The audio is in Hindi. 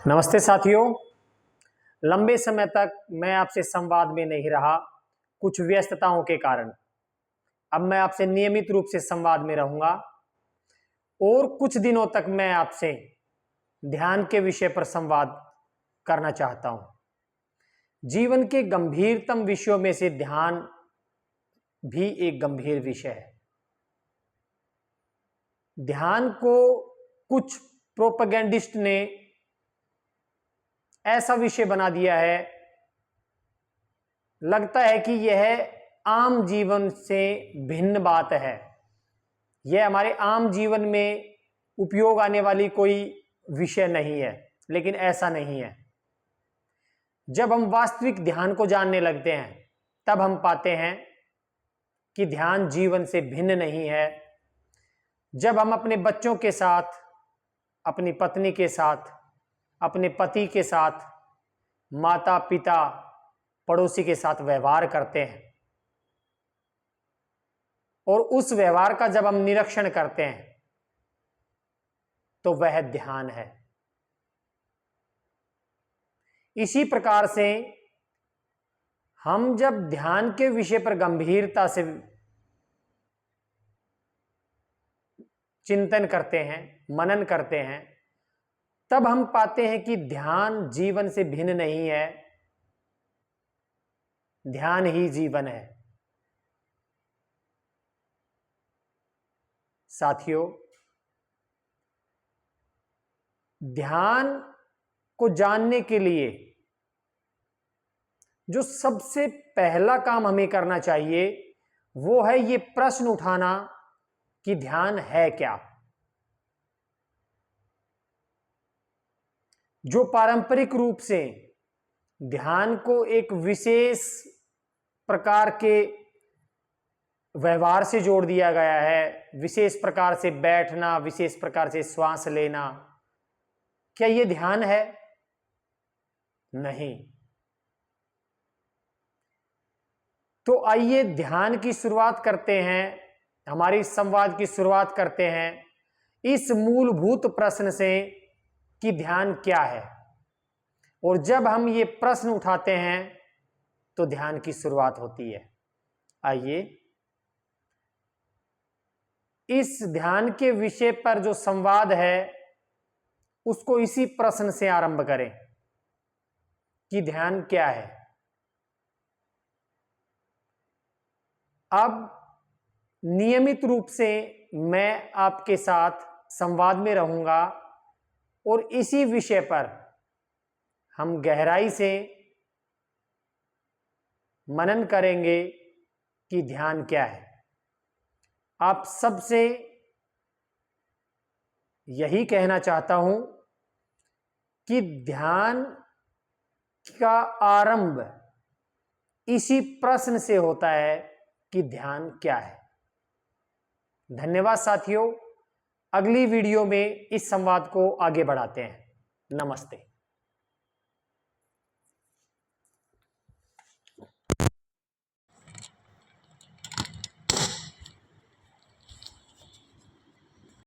नमस्ते साथियों। लंबे समय तक मैं आपसे संवाद में नहीं रहा, कुछ व्यस्तताओं के कारण। अब मैं आपसे नियमित रूप से संवाद में रहूंगा और कुछ दिनों तक मैं आपसे ध्यान के विषय पर संवाद करना चाहता हूं। जीवन के गंभीरतम विषयों में से ध्यान भी एक गंभीर विषय है। ध्यान को कुछ प्रोपेगेंडिस्ट ने ऐसा विषय बना दिया है, लगता है कि यह आम जीवन से भिन्न बात है, यह हमारे आम जीवन में उपयोग आने वाली कोई विषय नहीं है। लेकिन ऐसा नहीं है। जब हम वास्तविक ध्यान को जानने लगते हैं तब हम पाते हैं कि ध्यान जीवन से भिन्न नहीं है। जब हम अपने बच्चों के साथ, अपनी पत्नी के साथ, अपने पति के साथ, माता पिता, पड़ोसी के साथ व्यवहार करते हैं और उस व्यवहार का जब हम निरीक्षण करते हैं तो वह ध्यान है। इसी प्रकार से हम जब ध्यान के विषय पर गंभीरता से चिंतन करते हैं, मनन करते हैं, तब हम पाते हैं कि ध्यान जीवन से भिन्न नहीं है, ध्यान ही जीवन है। साथियों, ध्यान को जानने के लिए जो सबसे पहला काम हमें करना चाहिए वो है ये प्रश्न उठाना कि ध्यान है क्या। जो पारंपरिक रूप से ध्यान को एक विशेष प्रकार के व्यवहार से जोड़ दिया गया है, विशेष प्रकार से बैठना, विशेष प्रकार से श्वास लेना, क्या यह ध्यान है? नहीं। तो आइए ध्यान की शुरुआत करते हैं, हमारी संवाद की शुरुआत करते हैं इस मूलभूत प्रश्न से कि ध्यान क्या है। और जब हम ये प्रश्न उठाते हैं तो ध्यान की शुरुआत होती है। आइए इस ध्यान के विषय पर जो संवाद है उसको इसी प्रश्न से आरंभ करें कि ध्यान क्या है। अब नियमित रूप से मैं आपके साथ संवाद में रहूंगा और इसी विषय पर हम गहराई से मनन करेंगे कि ध्यान क्या है। आप सबसे यही कहना चाहता हूं कि ध्यान का आरंभ इसी प्रश्न से होता है कि ध्यान क्या है। धन्यवाद साथियों। अगली वीडियो में इस संवाद को आगे बढ़ाते हैं। नमस्ते।